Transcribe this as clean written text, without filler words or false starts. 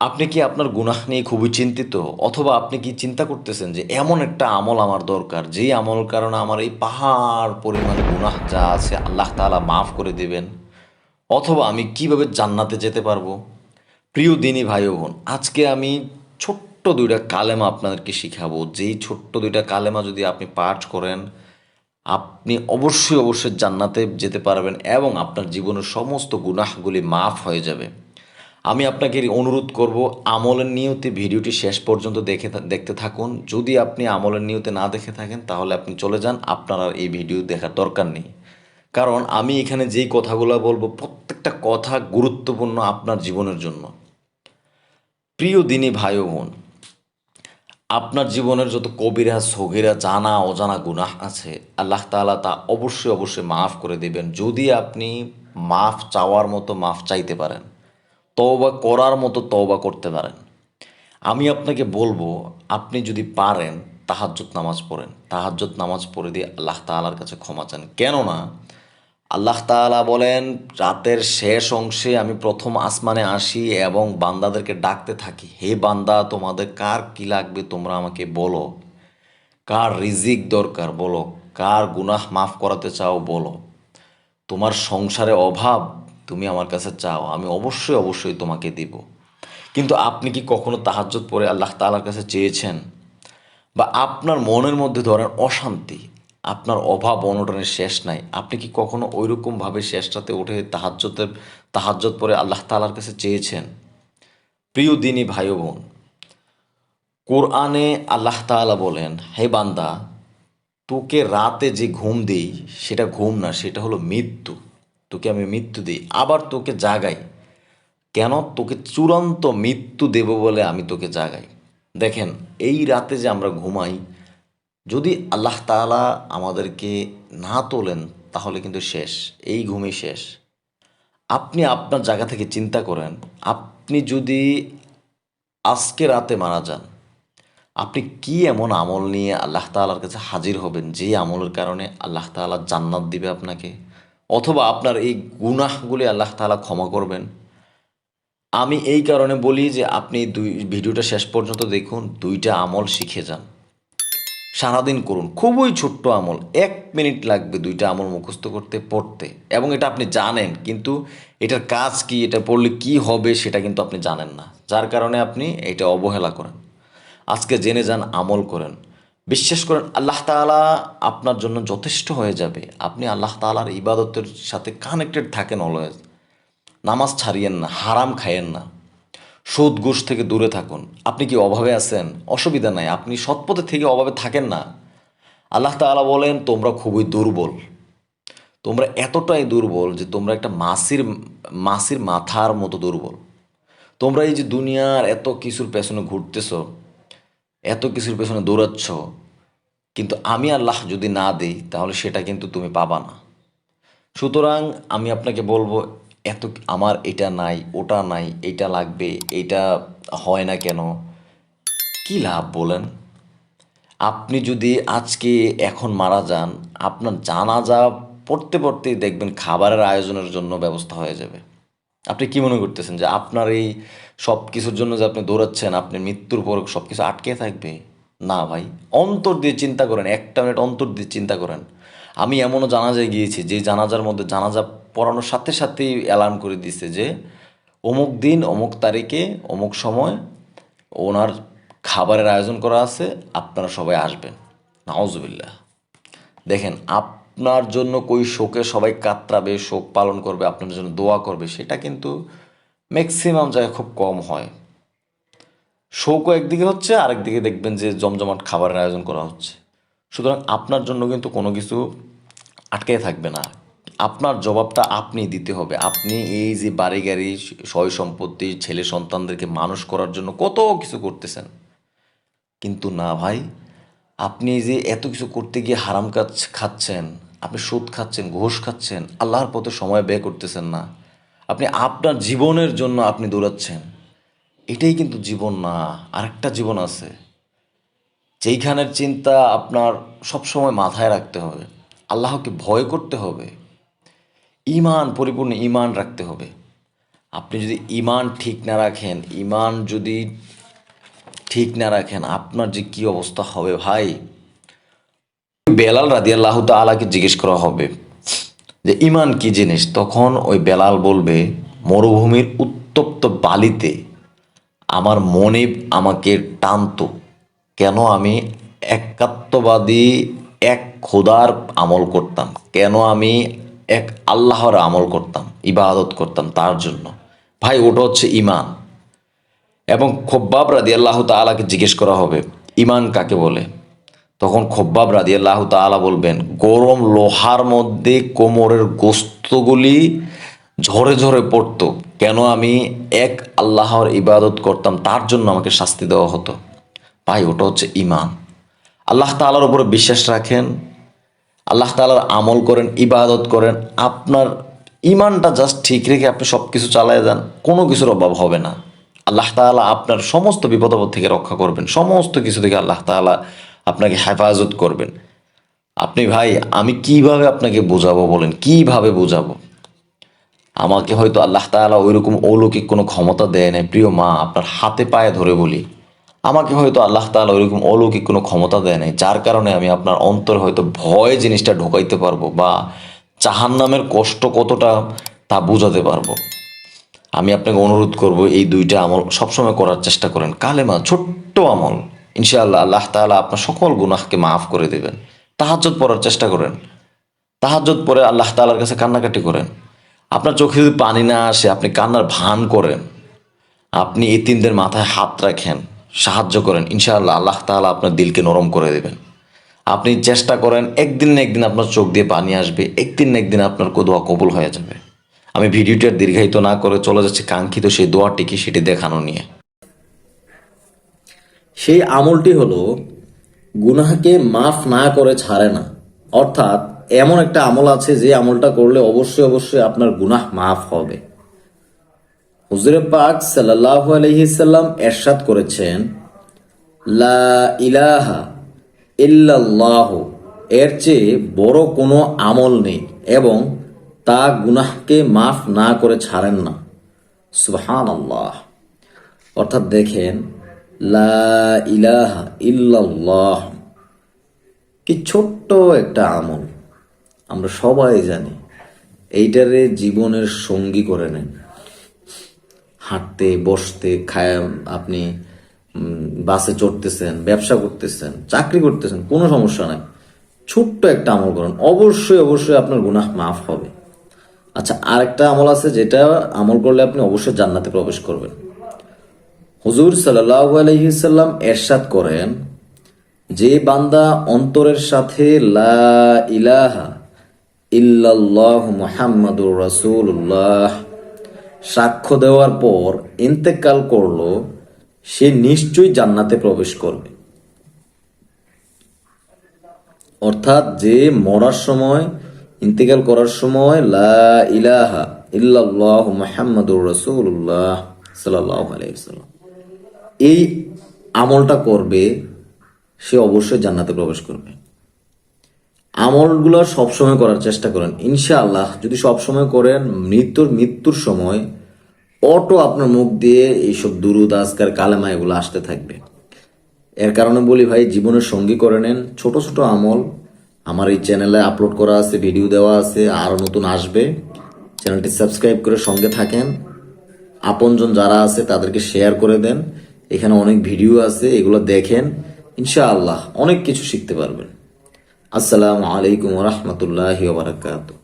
আপনি কি আপনার গুনাহ নিয়ে খুবই চিন্তিত? অথবা আপনি কি চিন্তা করতেছেন যে এমন একটা আমল আমার দরকার, যেই আমলের কারণে আমার এই পাহাড় পরিমাণে গুনাহ যা আছে আল্লাহ তাআলা মাফ করে দিবেন? অথবা আমি কিভাবে জান্নাতে যেতে পারবো? প্রিয় দিনী ভাই ও বোন, আজকে আমি ছোট্ট ২ টা কালেমা আপনাদেরকে শিখাবো। যেই ছোট্ট ২ টা কালেমা যদি আপনি পাঠ করেন, আপনি অবশ্যই জান্নাতে যেতে পারবেন এবং আপনার জীবনের সমস্ত গুনাহগুলি মাফ হয়ে যাবে। আমি আপনাকে অনুরোধ করব, আমলের নিয়তে ভিডিওটি শেষ পর্যন্ত দেখতে থাকুন। যদি আপনি আমলের নিয়তে না দেখে থাকেন তাহলে আপনি চলে যান, আপনার আর এই ভিডিও দেখার দরকার নেই। কারণ আমি এখানে যেই কথাগুলো বলবো প্রত্যেকটা কথা গুরুত্বপূর্ণ আপনার জীবনের জন্য। প্রিয় দিনী ভাই ও বোন, আপনার জীবনের যত কবিরা সগীরা জানা অজানা গুনাহ আছে আল্লাহ তাআলা তা অবশ্যই মাফ করে দেবেন, যদি আপনি মাফ চাওয়ার মতো মাফ চাইতে পারেন, তওবা করার মতো তওবা করতে পারেন। আমি আপনাকে বলবো, আপনি যদি পারেন তাহাজ্জুদ নামাজ পড়েন। তাহাজ্জুদ নামাজ পড়ে দিয়ে আল্লাহ তাআলার কাছে ক্ষমা চান। কেননা আল্লাহ তাআলা বলেন, রাতের শেষ অংশে আমি প্রথম আসমানে আসি এবং বান্দাদেরকে ডাকতে থাকি, হে বান্দা, তোমাদের কার কি লাগবে তোমরা আমাকে বলো, কার রিজিক দরকার বলো, কার গুনাহ মাফ করাতে চাও বলো, তোমার সংসারে অভাব তুমি আমার কাছে চাও, আমি অবশ্যই তোমাকে দিব। কিন্তু আপনি কি কখনো তাহাজ্জুদ পড়ে আল্লাহ তাআলার কাছে চেয়েছেন? বা আপনার মনের মধ্যে ধরেন অশান্তি, আপনার অভাব অনটনের শেষ নাই, আপনি কি কখনো ওইরকমভাবে শেষ রাতে উঠে তাহাজ্জুদ পড়ে আল্লাহ তাআলার কাছে চেয়েছেন? প্রিয় দিনী ভাই ও বোন, কোরআনে আল্লাহ তাআলা বলেন, হে বান্দা, তোকে রাতে যে ঘুম দেই সেটা ঘুম না, সেটা হলো মৃত্যু। তোকে আমি মৃত্যু দিই, আবার তোকে জাগাই। কেন? তোকে চূড়ান্ত মৃত্যু দেব বলে আমি তোকে জাগাই। দেখেন, এই রাতে যে আমরা ঘুমাই, যদি আল্লাহ তাআলা আমাদেরকে না তোলেন তাহলে কিন্তু শেষ, এই ঘুমই শেষ। আপনি আপনার জায়গা থেকে চিন্তা করেন, আপনি যদি আজকে রাতে মারা যান, আপনি কি এমন আমল নিয়ে আল্লাহ তাআলার কাছে হাজির হবেন যে আমলের কারণে আল্লাহ তাআলা জান্নাত দিবে আপনাকে, অথবা আপনার এই গুনাহগুলি আল্লাহ তাআলা ক্ষমা করবেন? আমি এই কারণে বলি যে আপনি ভিডিওটা শেষ পর্যন্ত দেখুন, ২টা আমল শিখে যান, সারাদিন করুন। খুবই ছোট্ট আমল, ১ মিনিট লাগবে ২টা আমল মুখস্থ করতে পড়তে, এবং এটা আপনি জানেন, কিন্তু এটার কাজ কি, এটা পড়লে কি হবে সেটা কিন্তু আপনি জানেন না, যার কারণে আপনি এটা অবহেলা করেন। আজকে জেনে যান, আমল করেন। বিশ্বাস করেন, আল্লাহ তাআলা আপনার জন্য যথেষ্ট হয়ে যাবে। আপনি আল্লাহ তাআলার ইবাদতের সাথে কানেক্টেড থাকেন অলওয়েজ। নামাজ ছাড়িয়েন না, হারাম খাইয়েন না, সুদ ঘুষ থেকে দূরে থাকুন। আপনি কি অভাবে আছেন? অসুবিধা নাই, আপনি সৎপথে থেকে অভাবে থাকেন না। আল্লাহ তাআলা বলেন, তোমরা খুবই দুর্বল। তোমরা এতটাই দুর্বল যে তোমরা একটা মাছির মাথার মতো দুর্বল। তোমরা এই যে দুনিয়ার এত কিছুর পেছনে ঘুরতেছ, এত কিছুর পেছনে দৌড়াচ্ছ, কিন্তু আমি আল্লাহ যদি না দিই তাহলে সেটা কিন্তু তুমি পাবা না। সুতরাং আমি আপনাকে বলবো, এত আমার এটা নাই, ওটা নাই, এইটা লাগবে, এইটা হয় না কেন, কি লাভ বলেন? আপনি যদি আজকে এখন মারা যান, আপনার জানাজা পড়তেই দেখবেন খাবারের আয়োজনের জন্য ব্যবস্থা হয়ে যাবে। আপনি কি মনে করতেছেন যে আপনার এই সব কিছুর জন্য যে আপনি দৌড়াচ্ছেন, আপনি মৃত্যুর পর সব কিছু আটকে থাকবে? না ভাই, অন্তর দিয়ে চিন্তা করেন, 1 মিনিট অন্তর দিয়ে চিন্তা করেন। আমি এমনও জানাজায় গিয়েছি যে জানাজার মধ্যে জানাজা পড়ানোর সাথেই অ্যালার্ম করে দিছে যে অমুক দিন অমুক তারিখে অমুক সময় ওনার খাবারের আয়োজন করা আছে, আপনারা সবাই আসবেন। নাউজুবিল্লাহ। দেখেন, আপনার জন্য কই শোকে সবাই কাতরাবে, শোক পালন করবে, আপনার জন্য দোয়া করবে, সেটা কিন্তু ম্যাক্সিমাম জায়গায় খুব কম হয়। শোকও একদিকে হচ্ছে, আরেকদিকে দেখবেন যে জমজমাট খাবারের আয়োজন করা হচ্ছে। সুতরাং আপনার জন্য কিন্তু কোনো কিছু আটকে থাকবে না। আপনার জবাবটা আপনি দিতে হবে। আপনি এই যে বাড়ি গাড়ি, সয় সম্পত্তি, ছেলে সন্তানদেরকে মানুষ করার জন্য কত কিছু করতেছেন, কিন্তু না ভাই, আপনি এই যে এত কিছু করতে গিয়ে হারাম কাজ খাচ্ছেন, আপনি সুদ খাচ্ছেন, ঘুষ খাচ্ছেন, আল্লাহর পথে সময় ব্যয় করতেছেন না, আপনি আপনার জীবনের জন্য আপনি দৌড়াচ্ছেন। এটাই কিন্তু জীবন না, আরেকটা জীবন আছে, যেইখানের চিন্তা আপনার সবসময় মাথায় রাখতে হবে। আল্লাহকে ভয় করতে হবে, পরিপূর্ণ ঈমান রাখতে হবে। আপনি যদি ইমান ঠিক না রাখেন, ইমান যদি ঠিক না রাখেন, আপনার যে কি অবস্থা হবে ভাই। বেলাল রাদিয়াল্লাহু তাআলাকে জিজ্ঞেস করা হবে যে ইমান কি জিনিস, তখন ওই বেলাল বলবে, মরুভূমির উত্তপ্ত বালিতে আমার মনে আমাকে টানতো, কেন আমি একাত্মবাদী এক খোদার আমল করতাম, কেন আমি এক আল্লাহর আমল করতাম, ইবাদত করতাম তার জন্য। ভাই ওটা হচ্ছে ইমান। এবং খব্বাব রাদিয়াল্লাহু তাআলাকে জিজ্ঞেস করা হবে ইমান কাকে বলে, তখন খব্বাব রাদিয়াল্লাহু তাআলা বলবেন, গরম লোহার মধ্যে কোমরের গোস্তগুলি ঝরে ঝরে পড়তো, কেন আমি এক আল্লাহর ইবাদত করতাম তার জন্য আমাকে শাস্তি দেওয়া হতো। ভাই ওটা হচ্ছে ইমান। আল্লাহ তাআলার উপরে বিশ্বাস রাখেন, আল্লাহ তাআলার আমল করেন, ইবাদত করেন, আপনার ইমানটা জাস্ট ঠিক রেখে আপনি সব কিছু চালায় যান, কোনো কিছুর অভাব হবে না। আল্লাহ তাআলা আপনার সমস্ত বিপদ আপদ থেকে রক্ষা করবেন, সমস্ত কিছু থেকে আল্লাহ তাআলা আপনাকে হেফাজত করবেন। আপনি ভাই, আমি কিভাবে আপনাকে বোঝাবো বলেন, কিভাবে বোঝাবো? আমাকে হয়তো আল্লাহ তাআলা ওইরকম অলৌকিক কোনো ক্ষমতা দেয় নাই, প্রিয় মা আপনার হাতে পায়ে ধরে বলি, আমাকে হয়তো আল্লাহ তাআলা ওইরকম অলৌকিক কোনো ক্ষমতা দেয় নাই, যার কারণে আমি আপনার অন্তর হয়তো ভয় জিনিসটা ঢোকাইতে পারবো বা জাহান্নামের কষ্ট কতটা তা বোঝাতে পারবো। আমি আপনাকে অনুরোধ করব এই দুইটা আমল সবসময় করার চেষ্টা করেন। কালেমা ছোট্ট আমল, ইনশাআল্লাহ আল্লাহ তাআলা আপনার সকল গুনাহকে মাফ করে দেবেন। তাহাজ্জুদ পড়ার চেষ্টা করেন, তাহাজ্জুদ পড়ে আল্লাহ তাআলার কাছে কান্নাকাটি করেন। আপনার চোখে যদি পানি না আসে, আপনি কান্নার ভান করেন, আপনি এতিমদের মাথায় হাত রাখেন, সাহায্য করেন, ইনশাআল্লাহ আল্লাহ তাআলা আপনার দিলকে নরম করে দেবেন। আপনি চেষ্টা করেন, একদিন না একদিন আপনার চোখ দিয়ে পানি আসবে, একদিন না একদিন আপনার দোয়া কবুল হয়ে যাবে। আমি ভিডিওটি আর দীর্ঘায়িত না করে চলে যাচ্ছি কাঙ্ক্ষিত সেই দোয়াটি কি সেটি দেখানো নিয়ে। সেই আমলটি হলো গুনাহকে মাফ না করে ছাড়ে না। অর্থাৎ এমন একটা আমল আছে যে আমলটা করলে অবশ্যই অবশ্যই আপনার গুনাহ মাফ হবে। হুজুরে পাক সাল্লাল্লাহু আলাইহি সাল্লাম এরশাদ করেছেন, লা ইলাহা ইল্লাল্লাহু, এর চেয়ে বড় কোনো আমল নেই এবং তা গুনাহকে মাফ না করে ছাড়েন না। সুবহানাল্লাহ। অর্থাৎ দেখেন, লা ইলাহা ইল্লাল্লাহ কি ছোট্ট একটা আমল, আমরা সবাই জানি। এইটারে জীবনের সঙ্গী করে নেন। হাঁটতে বসতে খায়, আপনি বাসে চড়তেছেন, ব্যবসা করতেছেন, চাকরি করতেছেন, কোনো সমস্যা নাই, ছোট্ট একটা আমল করেন, অবশ্যই অবশ্যই আপনার গুনাহ মাফ হবে। আচ্ছা, আরেকটা আমল আছে যেটা আমল করলে আপনি অবশ্যই জান্নাতে প্রবেশ করবেন। হুজুর সাল্লাল্লাহু আলাইহি সাল্লাম এরশাদ করেন, যে বান্দা অন্তরের সাথে লা ইলাহা ইল্লাল্লাহু মুহাম্মাদুর রাসূলুল্লাহ সাক্ষ্য দেওয়ার পর ইন্তেকাল করলো, সে নিশ্চয়ই জান্নাতে প্রবেশ করবে। অর্থাৎ যে মরার সময়, ইন্তেকাল করার সময় লা ইলাহা ইল্লাল্লাহু মুহাম্মাদুর রাসূলুল্লাহ সাল্লাল্লাহু আলাইহি ওয়াসাল্লাম এই আমলটা করবে, সে অবশ্যই জান্নাতে প্রবেশ করবে। আমলগুলো সবসময় করার চেষ্টা করেন, ইনশাআল্লাহ যদি সবসময় করেন, মৃত্যুর সময় অটো আপনার মুখ দিয়ে এইসব দুরুদ আজকার কালেমা এগুলো আসতে থাকবে। এর কারণে বলি ভাই, জীবনের সঙ্গী করে নেন ছোট ছোট আমল। আমার এই চ্যানেলে আপলোড করা আছে, ভিডিও দেওয়া আছে, আরও নতুন আসবে। চ্যানেলটি সাবস্ক্রাইব করে সঙ্গে থাকেন। আপনজন যারা আছে তাদেরকে শেয়ার করে দেন। এখানে অনেক ভিডিও আছে, এগুলো দেখেন, ইনশাআল্লাহ অনেক কিছু শিখতে পারবেন। আসসালামু আলাইকুম ওয়া রাহমাতুল্লাহি ওয়া বারাকাতুহু।